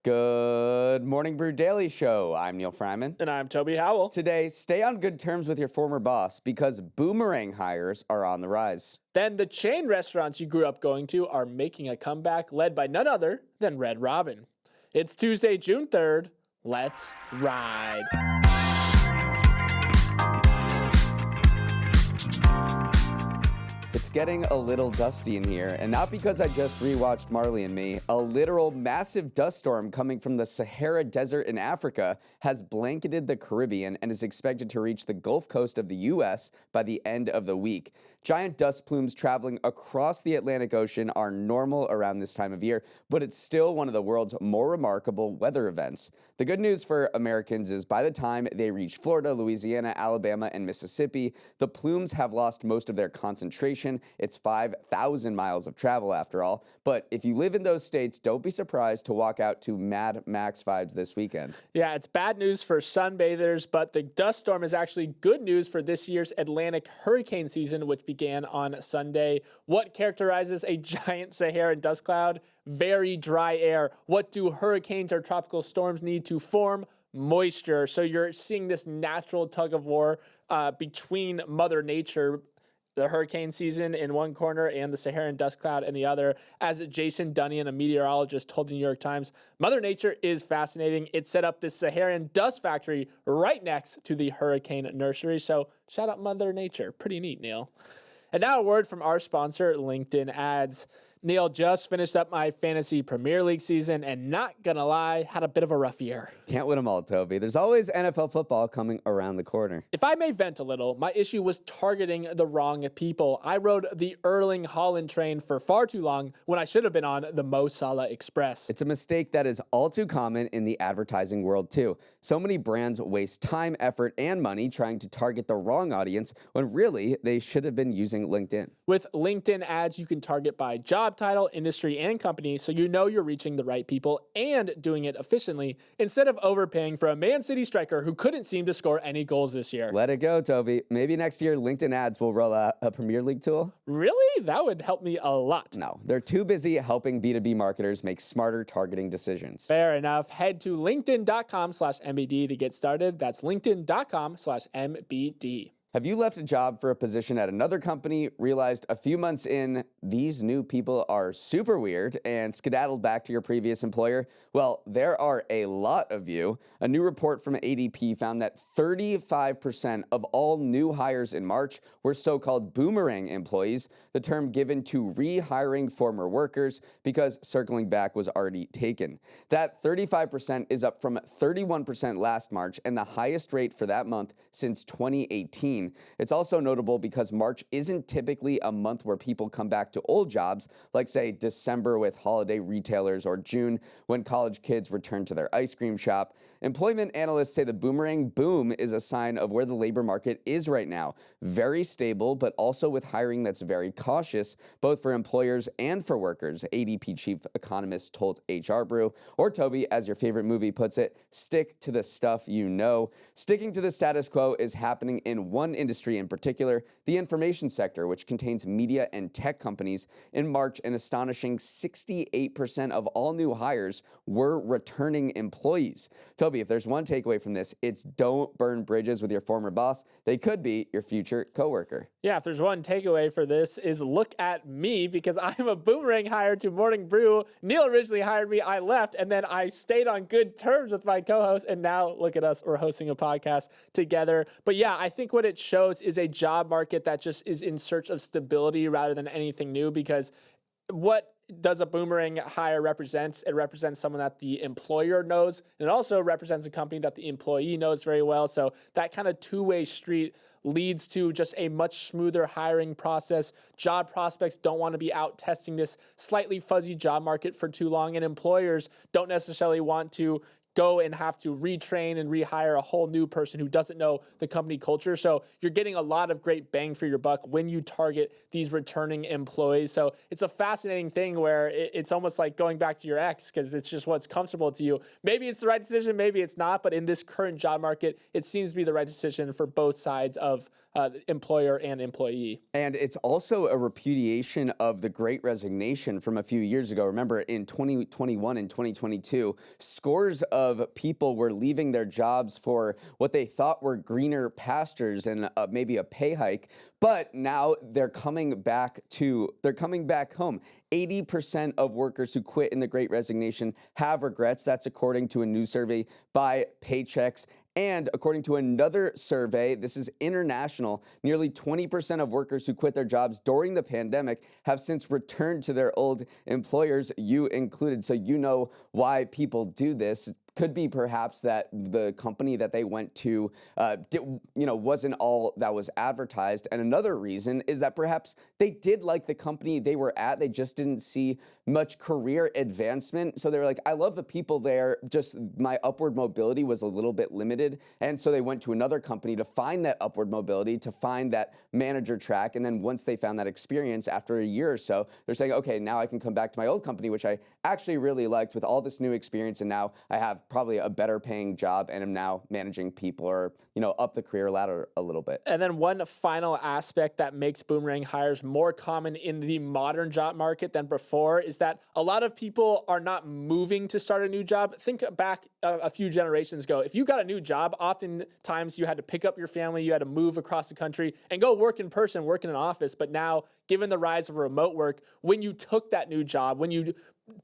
Good morning, Brew Daily show. I'm Neal Freyman. And I'm Toby Howell. Today, stay on good terms with your former boss because Boomerang hires are on the rise. Then the chain restaurants you grew up going to are making a comeback led by none other than Red Robin. It's Tuesday, June 3rd. Let's ride. It's getting a little dusty in here, and not because I just rewatched Marley and Me. A literal massive dust storm coming from the Sahara Desert in Africa has blanketed the Caribbean and is expected to reach the Gulf Coast of the U.S. by the end of the week. Giant dust plumes traveling across the Atlantic Ocean are normal around this time of year, but it's still one of the world's more remarkable weather events. The good news for Americans is by the time they reach Florida, Louisiana, Alabama, and Mississippi, the plumes have lost most of their concentration. It's 5,000 miles of travel after all. But if you live in those states, don't be surprised to walk out to Mad Max vibes this weekend. Yeah, it's bad news for sunbathers, but the dust storm is actually good news for this year's Atlantic hurricane season, which began on Sunday. What characterizes a giant Saharan dust cloud? Very dry air. What do hurricanes or tropical storms need to form? Moisture. So you're seeing this natural tug of war between Mother Nature, the hurricane season in one corner and the Saharan dust cloud in the other. As Jason Dunnian, a meteorologist, told the New York Times, Mother Nature is fascinating. It set up this Saharan dust factory right next to the hurricane nursery. So shout out Mother Nature. Pretty neat, Neal. And now a word from our sponsor, LinkedIn Ads. Neal, just finished up my fantasy Premier League season and not gonna lie, had a bit of a rough year. Can't win them all, Toby. There's always NFL football coming around the corner. If I may vent a little, my issue was targeting the wrong people. I rode the Erling Haaland train for far too long when I should have been on the Mo Salah Express. It's a mistake that is all too common in the advertising world too. So many brands waste time, effort, and money trying to target the wrong audience when really they should have been using LinkedIn. With LinkedIn Ads, you can target by job title, industry, and company so you know you're reaching the right people and doing it efficiently instead of overpaying for a Man City striker who couldn't seem to score any goals this year. Let it go, Toby. Maybe next year LinkedIn Ads will roll out a Premier League tool. Really? That would help me a lot. No, they're too busy helping B2B marketers make smarter targeting decisions. Fair enough. Head to linkedin.com/MBD to get started. That's linkedin.com/MBD. Have you left a job for a position at another company, realized a few months in, these new people are super weird, and skedaddled back to your previous employer? Well, there are a lot of you. A new report from ADP found that 35% of all new hires in March were so-called boomerang employees, the term given to rehiring former workers because circling back was already taken. That 35% is up from 31% last March and the highest rate for that month since 2018. It's also notable because March isn't typically a month where people come back to old jobs, like say December with holiday retailers or June when college kids return to their ice cream shop. Employment analysts say the boomerang boom is a sign of where the labor market is right now. Very stable, but also with hiring that's very cautious, both for employers and for workers, ADP chief economist told HR Brew. Or Toby, as your favorite movie puts it, stick to the stuff you know. Sticking to the status quo is happening in one industry in particular, the information sector, which contains media and tech companies. In March, an astonishing 68% of all new hires were returning employees. Toby, if there's one takeaway from this, it's don't burn bridges with your former boss. They could be your future coworker. Yeah, if there's one takeaway for this is look at me because I'm a boomerang hire to Morning Brew. Neal originally hired me, I left, and then I stayed on good terms with my co-host, and now look at us, we're hosting a podcast together. But yeah, I think what it shows is a job market that just is in search of stability rather than anything new, because what does a boomerang hire represent? It represents someone that the employer knows, and it also represents a company that the employee knows very well. So that kind of two-way street leads to just a much smoother hiring process. Job prospects don't want to be out testing this slightly fuzzy job market for too long, and employers don't necessarily want to go and have to retrain and rehire a whole new person who doesn't know the company culture. So you're getting a lot of great bang for your buck when you target these returning employees. So it's a fascinating thing where it's almost like going back to your ex, because it's just what's comfortable to you. Maybe it's the right decision, maybe it's not, but in this current job market, it seems to be the right decision for both sides of employer and employee. And it's also a repudiation of the Great Resignation from a few years ago. Remember, in 2021 and 2022, scores of people were leaving their jobs for what they thought were greener pastures and maybe a pay hike. But now they're coming back home. 80% of workers who quit in the Great Resignation have regrets. That's according to a new survey by Paychecks. And according to another survey, this is international, nearly 20% of workers who quit their jobs during the pandemic have since returned to their old employers, you included. So you know why people do this. Could be perhaps that the company that they went to wasn't all that was advertised. And another reason is that perhaps they did like the company they were at. They just didn't see much career advancement. So they were like, I love the people there, just my upward mobility was a little bit limited. And so they went to another company to find that upward mobility, to find that manager track. And then once they found that experience after a year or so, they're saying, okay, now I can come back to my old company, which I actually really liked with all this new experience. And now I have probably a better paying job and am now managing people or, up the career ladder a little bit. And then one final aspect that makes Boomerang hires more common in the modern job market than before is that a lot of people are not moving to start a new job. Think back a few generations ago. If you got a new job, oftentimes you had to pick up your family, you had to move across the country and go work in person, work in an office. But now, given the rise of remote work, when you took that new job, when you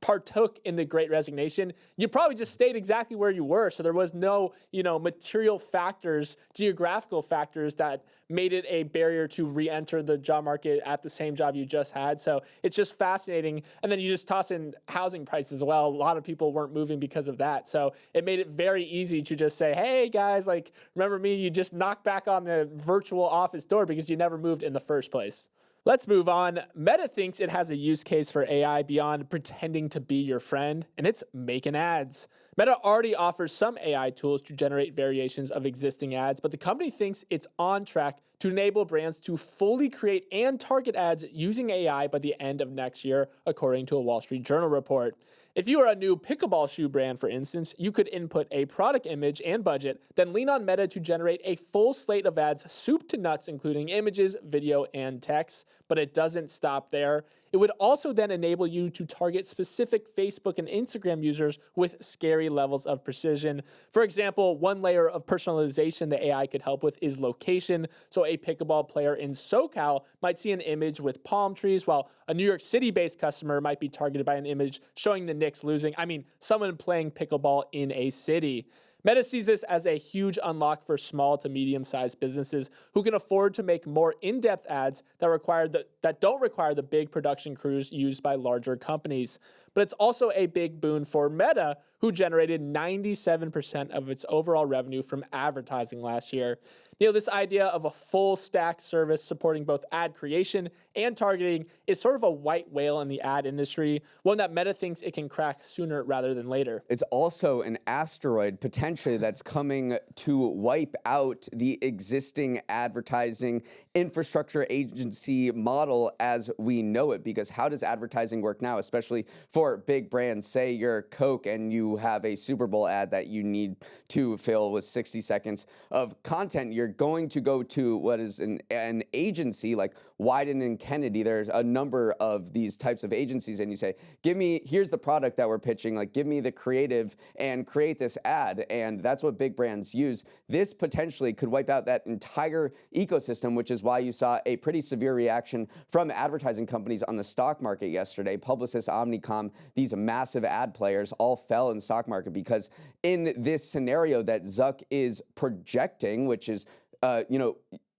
partook in the Great Resignation, you probably just stayed exactly where you were. So there was no, material factors, geographical factors that made it a barrier to re-enter the job market at the same job you just had. So it's just fascinating. And then you just toss in housing prices as well. A lot of people weren't moving because of that. So it made it very easy to just say, hey guys, remember me? You just knock back on the virtual office door because you never moved in the first place. Let's move on. Meta thinks it has a use case for AI beyond pretending to be your friend, and it's making ads. Meta already offers some AI tools to generate variations of existing ads, but the company thinks it's on track to enable brands to fully create and target ads using AI by the end of next year, according to a Wall Street Journal report. If you are a new pickleball shoe brand, for instance, you could input a product image and budget, then lean on Meta to generate a full slate of ads, soup to nuts, including images, video, and text. But it doesn't stop there. It would also then enable you to target specific Facebook and Instagram users with scary levels of precision. For example, one layer of personalization the AI could help with is location. So a pickleball player in SoCal might see an image with palm trees, while a New York City-based customer might be targeted by an image showing the Knicks losing. Someone playing pickleball in a city. Meta sees this as a huge unlock for small to medium-sized businesses who can afford to make more in-depth ads that don't require the big production crews used by larger companies. But it's also a big boon for Meta, who generated 97% of its overall revenue from advertising last year. This idea of a full stack service supporting both ad creation and targeting is sort of a white whale in the ad industry, one that Meta thinks it can crack sooner rather than later. It's also an asteroid potentially that's coming to wipe out the existing advertising infrastructure agency model as we know it, because how does advertising work now, especially for big brands? Say you're Coke and you have a Super Bowl ad that you need to fill with 60 seconds of content. You're going to go to what is an agency like Wyden and Kennedy. There's a number of these types of agencies, and you say, here's the product that we're pitching, give me the creative and create this ad. And that's what big brands use. This potentially could wipe out that entire ecosystem, which is why you saw a pretty severe reaction from advertising companies on the stock market yesterday. Publicis, Omnicom, these massive ad players all fell in the stock market because in this scenario that Zuck is projecting, which is,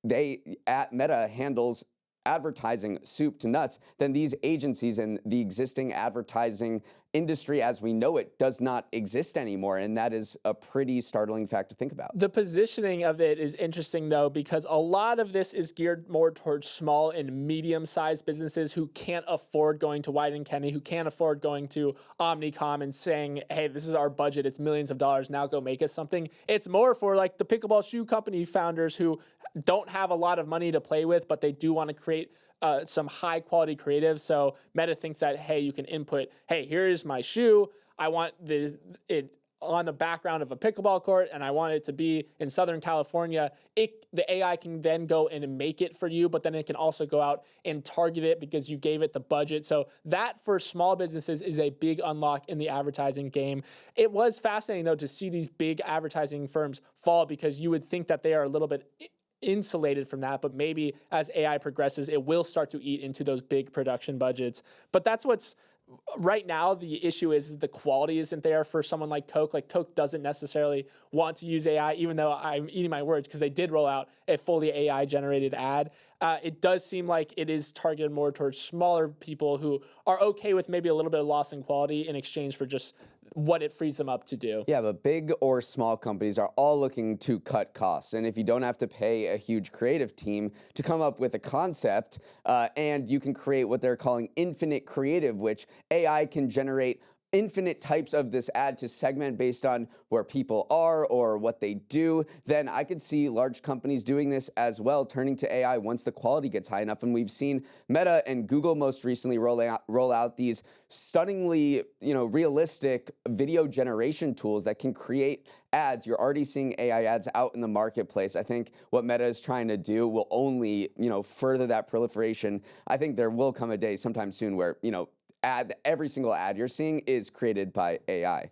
Meta handles advertising soup to nuts, then these agencies and the existing advertising industry as we know it does not exist anymore. And that is a pretty startling fact to think about. The positioning of it is interesting, though, because a lot of this is geared more towards small and medium-sized businesses who can't afford going to White & Kenny, who can't afford going to Omnicom and saying, hey, this is our budget, it's millions of dollars, now go make us something. It's more for like the pickleball shoe company founders who don't have a lot of money to play with, but they do want to create some high-quality creative. So Meta thinks that, hey, you can input, hey, here's my shoe. I want it on the background of a pickleball court, and I want it to be in Southern California. The AI can then go and make it for you, but then it can also go out and target it because you gave it the budget. So that for small businesses is a big unlock in the advertising game. It was fascinating, though, to see these big advertising firms fall, because you would think that they are a little bit insulated from that, but maybe as AI progresses, it will start to eat into those big production budgets. But that's what's right now the issue is the quality isn't there for someone like Coke. Like Coke doesn't necessarily want to use AI, even though I'm eating my words because they did roll out a fully AI generated ad. It does seem like it is targeted more towards smaller people who are okay with maybe a little bit of loss in quality in exchange for just what it frees them up to do. Yeah, but big or small companies are all looking to cut costs. And if you don't have to pay a huge creative team to come up with a concept, and you can create what they're calling infinite creative, which AI can generate infinite types of this ad to segment based on where people are or what they do, then I could see large companies doing this as well, turning to AI once the quality gets high enough. And we've seen Meta and Google most recently roll out these stunningly, realistic video generation tools that can create ads. You're already seeing AI ads out in the marketplace. I think what Meta is trying to do will only, further that proliferation. I think there will come a day sometime soon where, every single ad you're seeing is created by AI.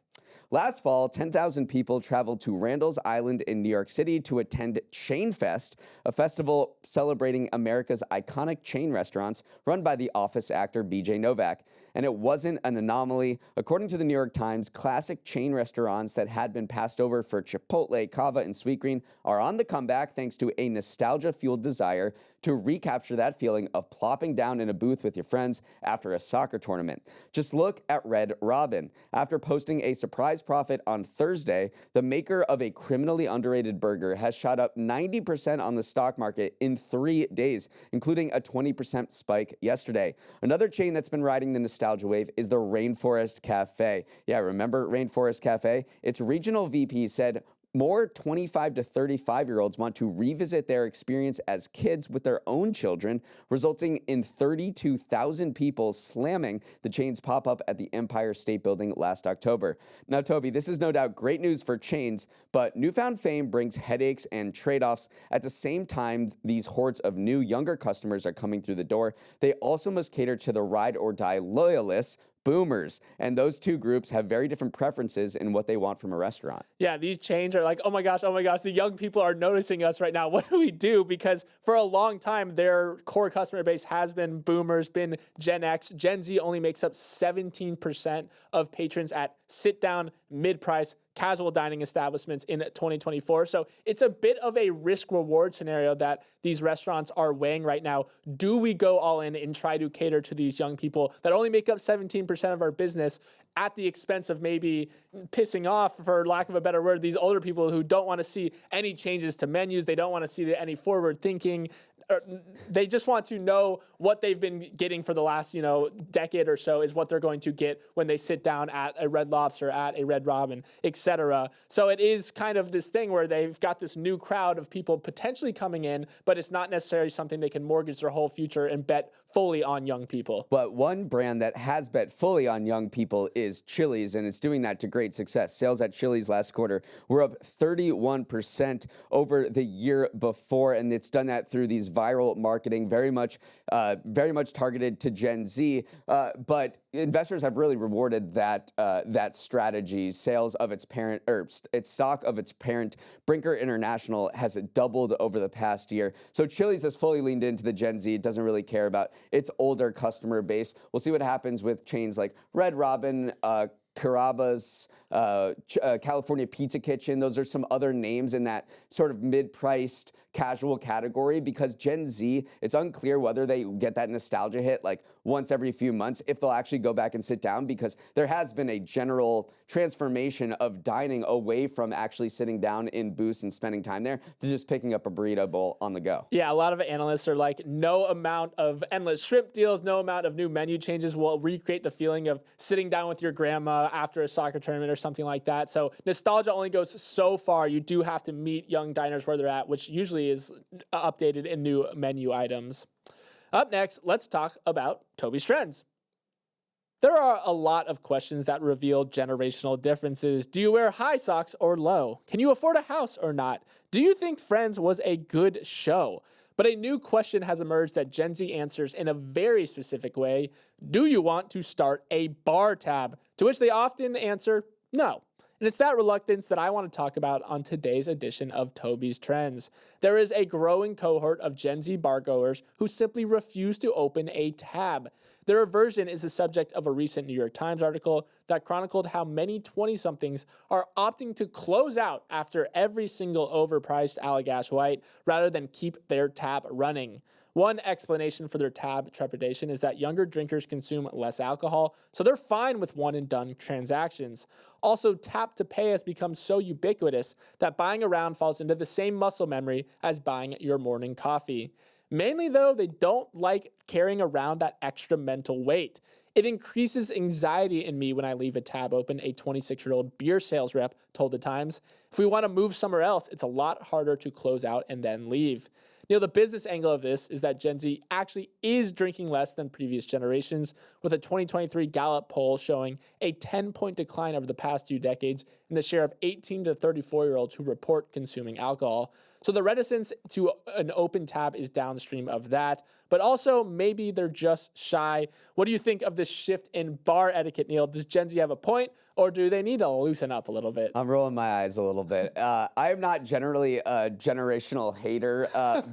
Last fall, 10,000 people traveled to Randall's Island in New York City to attend Chain Fest, a festival celebrating America's iconic chain restaurants run by the Office actor BJ Novak. And it wasn't an anomaly. According to the New York Times, classic chain restaurants that had been passed over for Chipotle, Cava, and Sweetgreen are on the comeback thanks to a nostalgia-fueled desire to recapture that feeling of plopping down in a booth with your friends after a soccer tournament. Just look at Red Robin. After posting a surprise profit on Thursday, the maker of a criminally underrated burger has shot up 90% on the stock market in 3 days, including a 20% spike yesterday. Another chain that's been riding the nostalgia wave is the Rainforest Cafe. Yeah, remember Rainforest Cafe? Its regional VP said more 25 to 35-year-olds want to revisit their experience as kids with their own children, resulting in 32,000 people slamming the chain's pop-up at the Empire State Building last October. Now, Toby, this is no doubt great news for chains, but newfound fame brings headaches and trade-offs. At the same time these hordes of new, younger customers are coming through the door, they also must cater to the ride-or-die loyalists, boomers, and those two groups have very different preferences in what they want from a restaurant. Yeah, these chains are like, oh my gosh, the young people are noticing us right now. What do we do? Because for a long time, their core customer base has been boomers, been Gen X. Gen Z only makes up 17% of patrons at sit-down, mid-price, casual dining establishments in 2024. So it's a bit of a risk-reward scenario that these restaurants are weighing right now. Do we go all in and try to cater to these young people that only make up 17% of our business at the expense of maybe pissing off, for lack of a better word, these older people who don't want to see any changes to menus, they don't want to see any forward thinking, they just want to know what they've been getting for the last, decade or so is what they're going to get when they sit down at a Red Lobster, at a Red Robin, etc. So it is kind of this thing where they've got this new crowd of people potentially coming in, but it's not necessarily something they can mortgage their whole future and bet fully on young people. But one brand that has bet fully on young people is Chili's, and it's doing that to great success. Sales at Chili's last quarter were up 31% over the year before, and it's done that through these viral marketing, very much targeted to Gen Z. But investors have really rewarded that strategy. Sales of its parent, or its stock of its parent, Brinker International, has doubled over the past year. So Chili's has fully leaned into the Gen Z. It doesn't really care about its older customer base. We'll see what happens with chains like Red Robin, Carrabba's, California Pizza Kitchen. Those are some other names in that sort of mid-priced casual category, because Gen Z, it's unclear whether they get that nostalgia hit like once every few months, if they'll actually go back and sit down, because there has been a general transformation of dining away from actually sitting down in booths and spending time there to just picking up a burrito bowl on the go. Yeah, a lot of analysts are like, no amount of endless shrimp deals, no amount of new menu changes will recreate the feeling of sitting down with your grandma after a soccer tournament or something like that. So nostalgia only goes so far. You do have to meet young diners where they're at, which usually is updated in new menu items. Up next, let's talk about Toby's trends. There are a lot of questions that reveal generational differences. Do you wear high socks or low? Can you afford a house or not? Do you think Friends was a good show? But a new question has emerged that Gen Z answers in a very specific way. Do you want to start a bar tab? To which they often answer no. And it's that reluctance that I want to talk about on today's edition of Toby's Trends. There is a growing cohort of Gen Z bargoers who simply refuse to open a tab. Their aversion is the subject of a recent New York Times article that chronicled how many 20-somethings are opting to close out after every single overpriced Allagash White rather than keep their tab running. One explanation for their tab trepidation is that younger drinkers consume less alcohol, so they're fine with one-and-done transactions. Also, tap to pay has become so ubiquitous that buying a round falls into the same muscle memory as buying your morning coffee. Mainly, though, they don't like carrying around that extra mental weight. It increases anxiety in me when I leave a tab open, a 26-year-old beer sales rep told the Times. If we want to move somewhere else, it's a lot harder to close out and then leave. The business angle of this is that Gen Z actually is drinking less than previous generations, with a 2023 Gallup poll showing a 10-point decline over the past 2 decades in the share of 18 to 34-year-olds who report consuming alcohol. So the reticence to an open tab is downstream of that, but also maybe they're just shy. What do you think of this shift in bar etiquette, Neal? Does Gen Z have a point, or do they need to loosen up a little bit? I'm rolling my eyes a little bit. I am not generally a generational hater,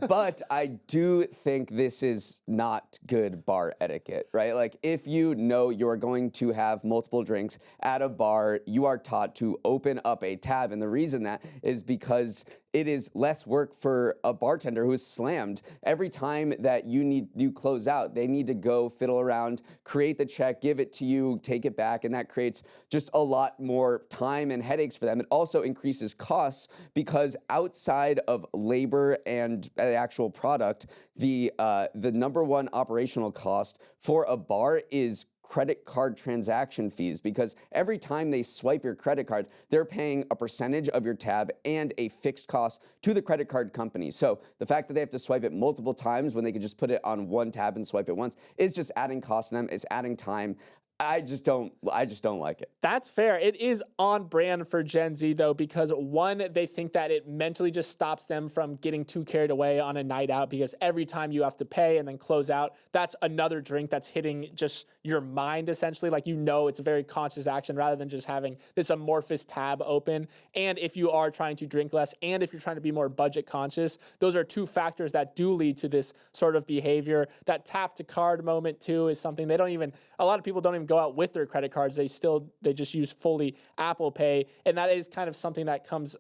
but I do think this is not good bar etiquette, right? Like, if you know you're going to have multiple drinks at a bar, you are taught to open up a tab. And the reason that is because it is less work for a bartender who is slammed. Every time that you close out, they need to go fiddle around, create the check, give it to you, take it back, and that creates just a lot more time and headaches for them. It also increases costs because outside of labor and the actual product, the number one operational cost for a bar is credit card transaction fees, because every time they swipe your credit card, they're paying a percentage of your tab and a fixed cost to the credit card company. So the fact that they have to swipe it multiple times when they could just put it on one tab and swipe it once is just adding cost to them. It's adding time. I just don't like it. That's fair. It is on brand for Gen Z, though, because one, they think that it mentally just stops them from getting too carried away on a night out, because every time you have to pay and then close out, that's another drink that's hitting just your mind, essentially. Like, it's a very conscious action rather than just having this amorphous tab open. And if you are trying to drink less and if you're trying to be more budget conscious, those are two factors that do lead to this sort of behavior. That tap to card moment, too, is something a lot of people don't even go out with their credit cards. They just use fully Apple Pay, and that is kind of something that comes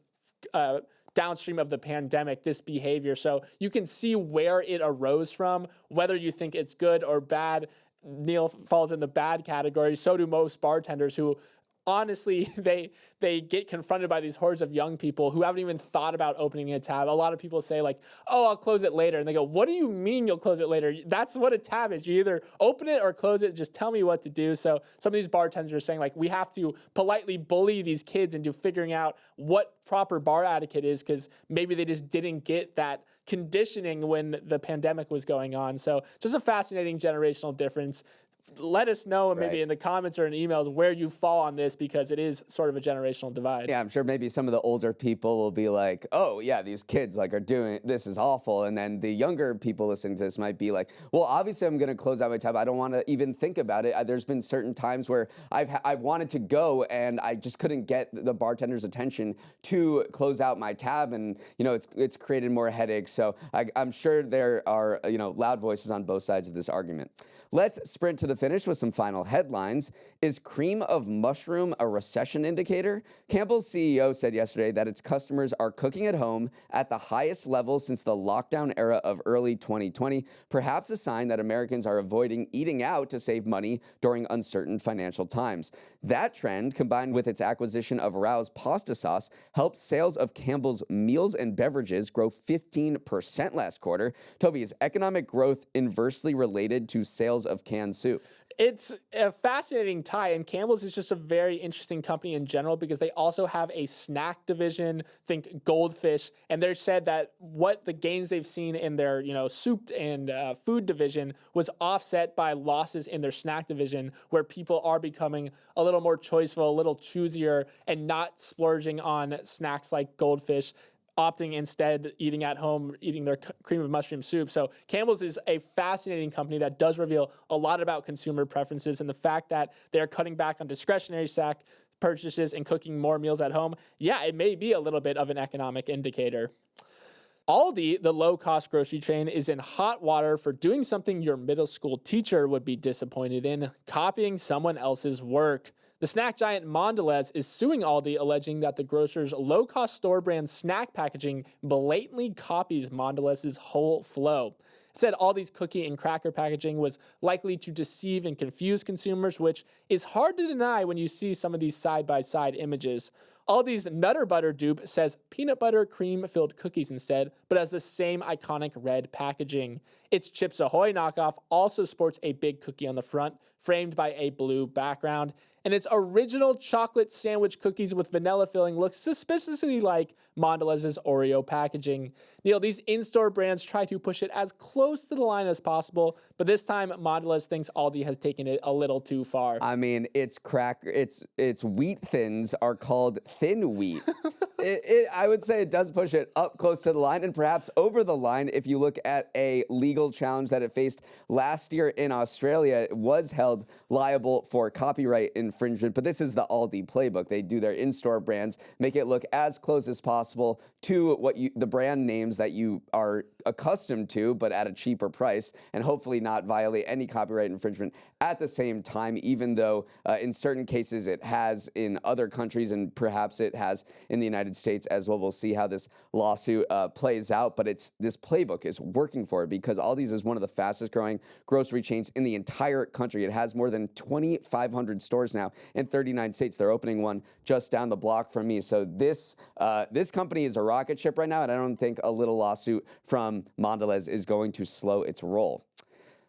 downstream of the pandemic, this behavior. So you can see where it arose from. Whether you think it's good or bad, Neal falls in the bad category. So do most bartenders who, honestly, they get confronted by these hordes of young people who haven't even thought about opening a tab. A lot of people say, like, oh, I'll close it later. And they go, what do you mean you'll close it later? That's what a tab is. You either open it or close it. Just tell me what to do. So some of these bartenders are saying, like, we have to politely bully these kids into figuring out what proper bar etiquette is, because maybe they just didn't get that conditioning when the pandemic was going on. So just a fascinating generational difference. Let us know maybe in the comments or in emails where you fall on this, because it is sort of a generational divide. Yeah, I'm sure maybe some of the older people will be like, oh yeah, these kids are doing, this is awful. And then the younger people listening to this might be like, well, obviously I'm going to close out my tab. I don't want to even think about it. There's been certain times where I've wanted to go and I just couldn't get the bartender's attention to close out my tab. And, it's created more headaches. So I'm sure there are, loud voices on both sides of this argument. Let's sprint to the the finish with some final headlines. Is cream of mushroom a recession indicator? Campbell's CEO said yesterday that its customers are cooking at home at the highest level since the lockdown era of early 2020, perhaps a sign that Americans are avoiding eating out to save money during uncertain financial times. That trend, combined with its acquisition of Rao's pasta sauce, helped sales of Campbell's meals and beverages grow 15% last quarter. Toby, is economic growth inversely related to sales of canned soup? It's a fascinating tie, and Campbell's is just a very interesting company in general because they also have a snack division, think Goldfish, and they've said that what the gains they've seen in their soup and food division was offset by losses in their snack division, where people are becoming a little more choiceful, a little choosier, and not splurging on snacks like Goldfish, opting instead eating at home, eating their cream of mushroom soup. So Campbell's is a fascinating company that does reveal a lot about consumer preferences, and the fact that they're cutting back on discretionary snack purchases and cooking more meals at home, yeah, it may be a little bit of an economic indicator. Aldi, the low-cost grocery chain, is in hot water for doing something your middle school teacher would be disappointed in: copying someone else's work. The snack giant Mondelez is suing Aldi, alleging that the grocer's low-cost store brand snack packaging blatantly copies Mondelez's whole flow. It said Aldi's cookie and cracker packaging was likely to deceive and confuse consumers, which is hard to deny when you see some of these side-by-side images. Aldi's Nutter Butter dupe says peanut butter cream-filled cookies instead, but has the same iconic red packaging. Its Chips Ahoy knockoff also sports a big cookie on the front, framed by a blue background, and its original chocolate sandwich cookies with vanilla filling looks suspiciously like Mondelez's Oreo packaging. Neal, these in-store brands try to push it as close to the line as possible, but this time Mondelez thinks Aldi has taken it a little too far. I mean, its wheat thins are called thin wheat. I would say it does push it up close to the line and perhaps over the line. If you look at a legal challenge that it faced last year in Australia, it was held liable for copyright infringement. But this is the Aldi playbook. They do their in-store brands, make it look as close as possible to the brand names that you are accustomed to, but at a cheaper price, and hopefully not violate any copyright infringement at the same time, even though in certain cases it has in other countries, and perhaps it has in the United States as well. We'll see how this lawsuit plays out, but this playbook is working for it because Aldi's is one of the fastest growing grocery chains in the entire country. It has more than 2,500 stores now in 39 states. They're opening one just down the block from me. So this company is a rocket ship right now, and I don't think a little lawsuit from Mondelez is going to slow its roll.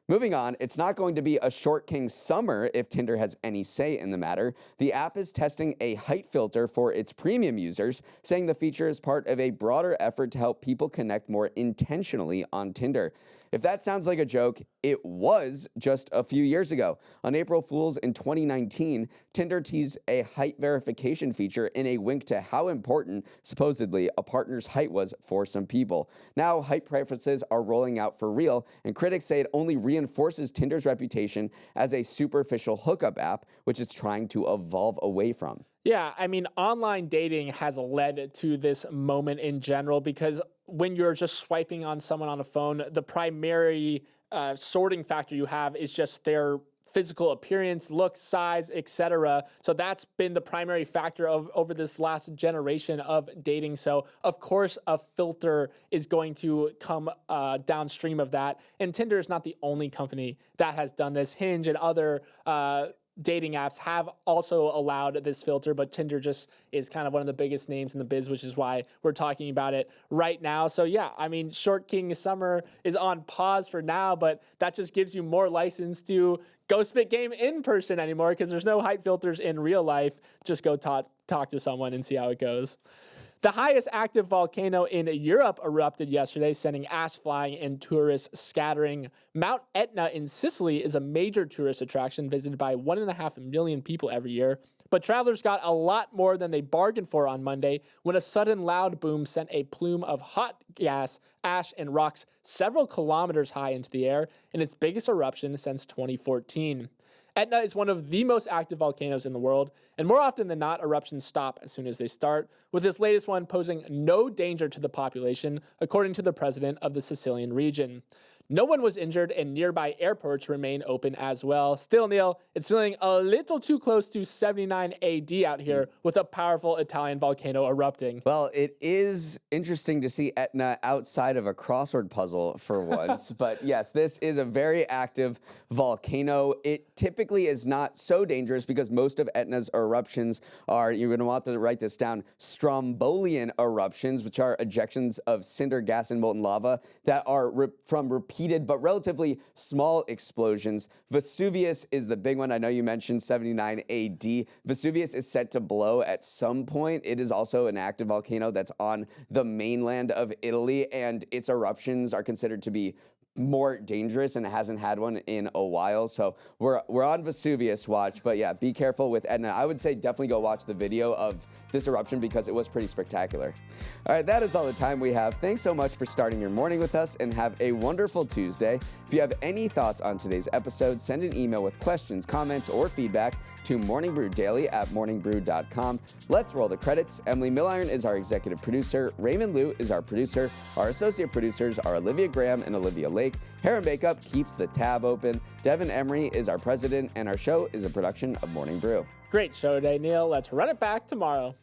Moving on, it's not going to be a short king summer if Tinder has any say in the matter. The app is testing a height filter for its premium users, saying the feature is part of a broader effort to help people connect more intentionally on Tinder. If that sounds like a joke, it was just a few years ago. On April Fool's in 2019, Tinder teased a height verification feature in a wink to how important, supposedly, a partner's height was for some people. Now, height preferences are rolling out for real, and critics say it only reinforces Tinder's reputation as a superficial hookup app, which it's trying to evolve away from. Yeah, I mean, online dating has led to this moment in general because when you're just swiping on someone on a phone, the primary sorting factor you have is just their physical appearance, look, size, etc. So that's been the primary factor over this last generation of dating. So of course a filter is going to come downstream of that. And Tinder is not the only company that has done this. Hinge and other dating apps have also allowed this filter, but Tinder just is kind of one of the biggest names in the biz, which is why we're talking about it right now. So yeah, I mean, Short King Summer is on pause for now, but that just gives you more license to go spit game in person anymore because there's no height filters in real life. Just go talk to someone and see how it goes. The highest active volcano in Europe erupted yesterday, sending ash flying and tourists scattering. Mount Etna in Sicily is a major tourist attraction visited by 1.5 million people every year. But travelers got a lot more than they bargained for on Monday when a sudden loud boom sent a plume of hot gas, ash, and rocks several kilometers high into the air in its biggest eruption since 2014. Etna is one of the most active volcanoes in the world, and more often than not, eruptions stop as soon as they start, with this latest one posing no danger to the population, according to the president of the Sicilian region. No one was injured, and nearby airports remain open as well. Still, Neal, it's feeling a little too close to 79 AD out here with a powerful Italian volcano erupting. Well, it is interesting to see Etna outside of a crossword puzzle for once. But yes, this is a very active volcano. It typically is not so dangerous because most of Etna's eruptions are, you're going to want to write this down, strombolian eruptions, which are ejections of cinder gas and molten lava that are from repeated but relatively small explosions. Vesuvius is the big one. I know you mentioned 79 AD. Vesuvius is set to blow at some point. It is also an active volcano that's on the mainland of Italy, and its eruptions are considered to be more dangerous, and it hasn't had one in a while. So we're on Vesuvius watch, but yeah, be careful with Etna. I would say definitely go watch the video of this eruption because it was pretty spectacular. All right, that is all the time we have. Thanks so much for starting your morning with us, and have a wonderful Tuesday. If you have any thoughts on today's episode, send an email with questions, comments, or feedback to morningbrew@morningbrew.com. Let's roll the credits. Emily Milliron is our executive producer. Raymond Liu is our producer. Our associate producers are Olivia Graham and Olivia Lake. Hair and Makeup keeps the tab open. Devin Emery is our president, and our show is a production of Morning Brew. Great show today, Neal. Let's run it back tomorrow.